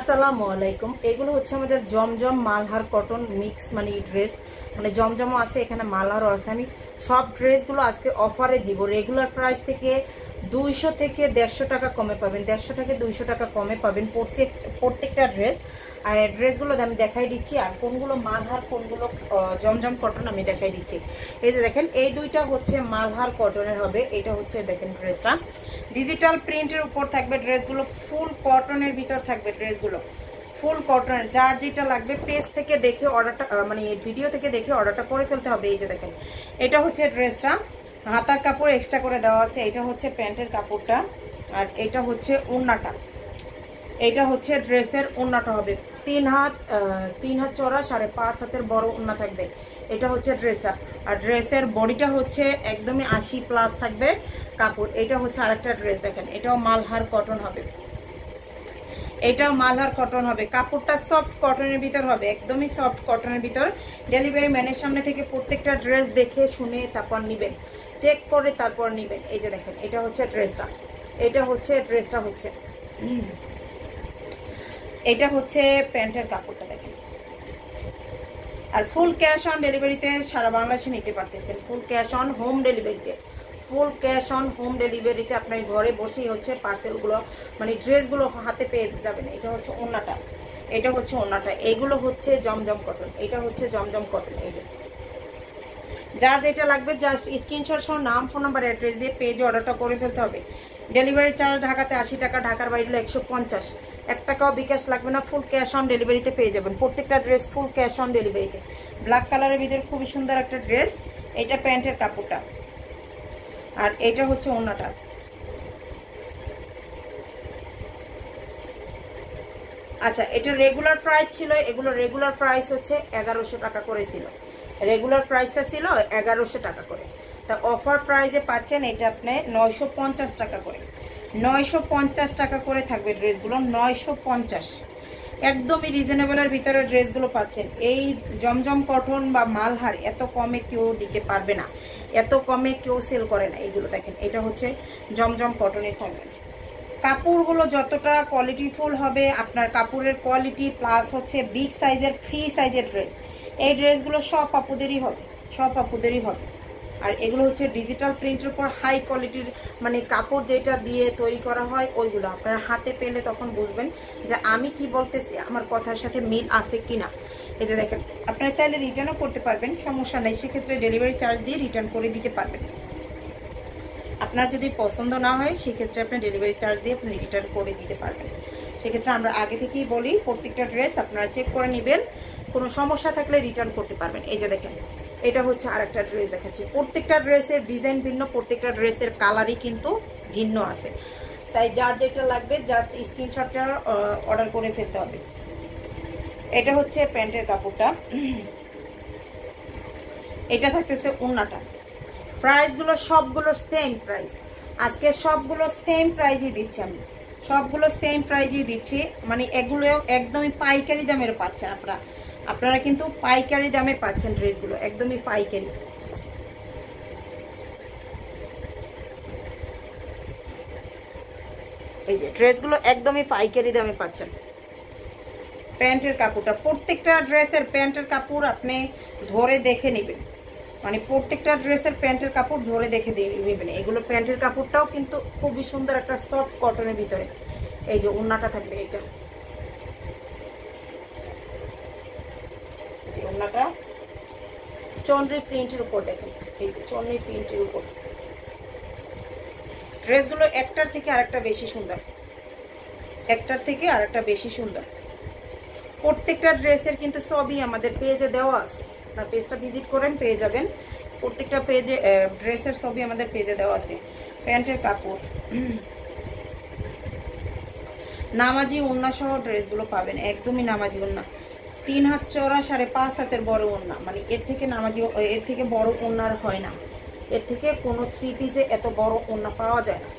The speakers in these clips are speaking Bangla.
আসসালামু আলাইকুম। এগুলো হচ্ছে আমাদের জমজম মালহার কটন মিক্স মানে ড্রেস, মানে জমজমও আছে, এখানে মালহারও আছে। আমি সব ড্রেসগুলো আজকে অফারে দিব। রেগুলার প্রাইস থেকে 200 থেকে 150 টাকা কমে পাবেন, 150 থেকে 200 টাকা কমে পাবেন প্রত্যেকটা ড্রেস। আর ড্রেসগুলো আমি দেখাই দিচ্ছি, আর কোনগুলো মালহার কোনগুলো জমজম কটন আমি দেখাই দিচ্ছি। এই যে দেখেন, এই দুইটা হচ্ছে মালহার কটনের হবে। এটা হচ্ছে দেখেন ড্রেসটা ডিজিটাল প্রিন্টের উপর থাকবে। ড্রেসগুলো ফুল কটনের ভিতর থাকবে, ড্রেসগুলো ফুল কটনের। যার যেটা লাগবে পেজ থেকে দেখে অর্ডারটা, মানে ভিডিও থেকে দেখে অর্ডারটা করে ফেলতে হবে। এই যে দেখেন, এটা হচ্ছে ড্রেসটা, হাতার কাপড় এক্সট্রা করে দেওয়া আছে। এটা হচ্ছে প্যান্টের কাপড়টা, আর এটা হচ্ছে ওড়নাটা। এটা হচ্ছে ড্রেসের ওড়নাটা হবে 3 হাত চওড়া, 5.5 হাতের বড় ওড়না থাকবে। এটা হচ্ছে ড্রেসটা। আর ড্রেসের বডিটা হচ্ছে একদমই 80+ থাকবে কাপড়। এটা হচ্ছে আরেকটা ড্রেস, দেখেন এটাও মালহার কটন হবে, এটাও মালহার কটন হবে। কাপড়টা সফট কটনের ভিতর হবে, একদমই সফট কটনের ভিতর। ডেলিভারি ম্যানের সামনে থেকে প্রত্যেকটা ড্রেস দেখে শুনে তারপর নেবেন, চেক করে তারপর নেবেন। এই যে দেখেন, এটা হচ্ছে ড্রেসটা, এটা হচ্ছে ড্রেসটা হচ্ছে, এটা হচ্ছে প্যান্টের কাপড়টা দেখেন। আর ফুল ক্যাশ অন ডেলিভারিতে সারা বাংলাদেশে নিতে পারতেছেন, ফুল ক্যাশ অন হোম ডেলিভারিতে, ফুল ক্যাশ অন হোম ডেলিভারিতে আপনার ঘরে বসেই হচ্ছে পার্সেলগুলো মানে ড্রেসগুলো হাতে পেয়ে যাবেন। এটা হচ্ছে ওড়নাটা, এটা হচ্ছে ওড়নাটা। এইগুলো হচ্ছে জমজম কটন, এটা হচ্ছে জমজম কটন। এই যে যার যেটা লাগবে জাস্ট স্ক্রিনশট সহ নাম, ফোন নাম্বার, অ্যাড্রেস দিয়ে পেজে অর্ডারটা করে ফেলতে হবে। ডেলিভারি চার্জ ঢাকাতে 80 টাকা, ঢাকার বাইরে 150, 1 টাকাও বিকাশ লাগবে না। ফুল ক্যাশ অন ডেলিভারিতে পেয়ে যাবেন প্রত্যেকটা ড্রেস, ফুল ক্যাশ অন ডেলিভারিতে। ব্ল্যাক কালারের ভিতরে খুবই সুন্দর একটা ড্রেস। এটা প্যান্টের কাপড়টা, আর এটা হচ্ছে ওড়নাটা। আচ্ছা, এটা রেগুলার প্রাইস ছিল, এগুলো রেগুলার প্রাইস হচ্ছে 1100 টাকা করে ছিল। রেগুলার প্রাইসটা ছিল 1100 টাকা করে, তা অফার প্রাইসে পাচ্ছেন এটা আপনি 950 টাকা করে। 950 টাকা করে থাকবে ড্রেসগুলো, 950। একদমই রিজনেবলের ভিতরে ড্রেসগুলো পাচ্ছেন। এই জমজম কটন বা মালহার এত কমে কেউ দিতে পারবে না, এত কমে কেউ সেল করে না। এইগুলো দেখেন, এটা হচ্ছে জমজম কটনের থাকবে। কাপড়গুলো যতটা কোয়ালিটিফুল হবে, আপনার কাপড়ের কোয়ালিটি প্লাস হচ্ছে বিগ সাইজের ফ্রি সাইজের ড্রেস। এই ড্রেসগুলো সব আপুদেরই হবে, সব আপুদেরই হবে। আর এগুলো হচ্ছে ডিজিটাল প্রিন্টের উপর হাই কোয়ালিটির, মানে কাপড় যেটা দিয়ে তৈরি করা হয় ওইগুলো আপনারা হাতে পেলে তখন বুঝবেন যে আমি কি বলতেছি, আমার কথার সাথে মিল আছে কি না। এটা দেখেন, আপনারা চাইলে রিটার্নও করতে পারবেন, সমস্যা নেই। সেক্ষেত্রে ডেলিভারি চার্জ দিয়ে রিটার্ন করে দিতে পারবেন। আপনার যদি পছন্দ না হয় সেক্ষেত্রে আপনি ডেলিভারি চার্জ দিয়ে আপনি রিটার্ন করে দিতে পারবেন। সেক্ষেত্রে আমরা আগে থেকেই বলি প্রত্যেকটা ড্রেস আপনারা চেক করে নেবেন, কোনো সমস্যা থাকলে রিটার্ন করতে পারবেন। এই যে দেখেন, এটা হচ্ছে আরেকটা ড্রেস দেখাচ্ছি। প্রত্যেকটা ড্রেসের ডিজাইন ভিন্ন, প্রত্যেকটা ড্রেসের কালারই কিন্তু ভিন্ন আছে। তাই যার যেটা লাগবে জাস্ট স্ক্রিনশটটা অর্ডার করে ফেলতে হবে। এটা হচ্ছে প্যান্টের কাপড়টা, এটা থাকতেছে ওড়নাটা। প্রাইসগুলো সবগুলো সেম প্রাইস, আজকে সবগুলো সেম প্রাইজই দিচ্ছি আমি, সবগুলো সেম প্রাইজই দিচ্ছি। মানে এগুলো একদমই পাইকারি দামের পাচ্ছেন আপনারা কিন্তু পাইকারি দামে পাচ্ছেন ড্রেসগুলো, একদমই পাইকারি। এই যে ড্রেসগুলো একদমই পাইকারি দামে পাচ্ছেন। প্যান্টের কাপড়টা, প্রত্যেকটা ড্রেসের প্যান্টের কাপড় আপনি ধরে দেখে নেবেন, মানে প্রত্যেকটা ড্রেসের প্যান্টের কাপড় ধরে দেখে নেবেন। এগুলো প্যান্টের কাপড়টাও কিন্তু খুবই সুন্দর একটা সফট কটনের ভিতরে। এই যে ওড়নাটা থাকবে, এটা ওড়নাটা চন্দ্রী প্রিন্টের উপর দেখেন, এই যে চন্দ্রী প্রিন্টের উপর। ড্রেসগুলো একটার থেকে আরেকটা বেশি সুন্দর, একটার থেকে আরেকটা বেশি সুন্দর। প্রত্যেকটা ড্রেসের কিন্তু সবই আমাদের পেজে দেওয়া আছে, আপনার পেজটা ভিজিট করেন পেয়ে যাবেন। প্রত্যেকটা পেজে ড্রেসের ছবি আমাদের পেজে দেওয়া আছে। প্যান্টের কাপড়, নামাজি ওড়না সহ ড্রেসগুলো পাবেন, একদমই নামাজি ওড়না। 3 হাত চওড়া, 5.5 হাতের বড় ওড়না, মানে এর থেকে নামাজি, এর থেকে বড় ওড়নার হয় না। এর থেকে কোনো 3 পিসে এত বড় ওড়না পাওয়া যায় না।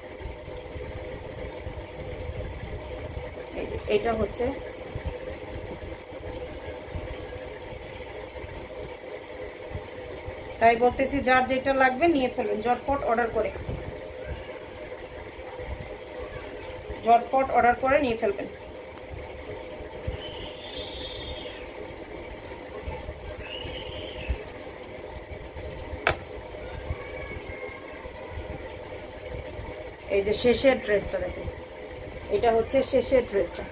এটা হচ্ছে তাই বলতেছি, যার যেটা লাগবে নিয়ে ফেলুন ঝটপট অর্ডার করে, ঝটপট অর্ডার করে নিয়ে ফেলবেন। এই যে শেষের ড্রেসটা দেখেন, এটা হচ্ছে শেষের ড্রেসটা।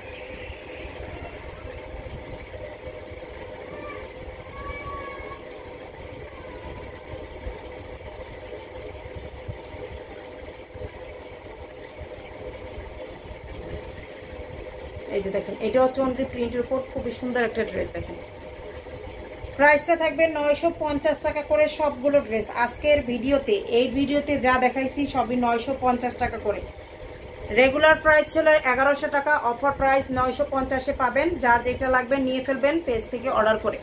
এই যে দেখেন, এটাও চন্দ্রী প্রিন্টের উপর খুবই সুন্দর একটা ড্রেস। দেখেন প্রাইসটা থাকবে 950 টাকা করে সবগুলো ড্রেস। আজকের ভিডিওতে, এই ভিডিওতে যা দেখাইছি সবই 950 টাকা করে। রেগুলার প্রাইস ছিল 1100 টাকা, অফার প্রাইস 950-এ পাবেন। যার যেটা লাগবে নিয়ে ফেলবেন পেজ থেকে অর্ডার করে।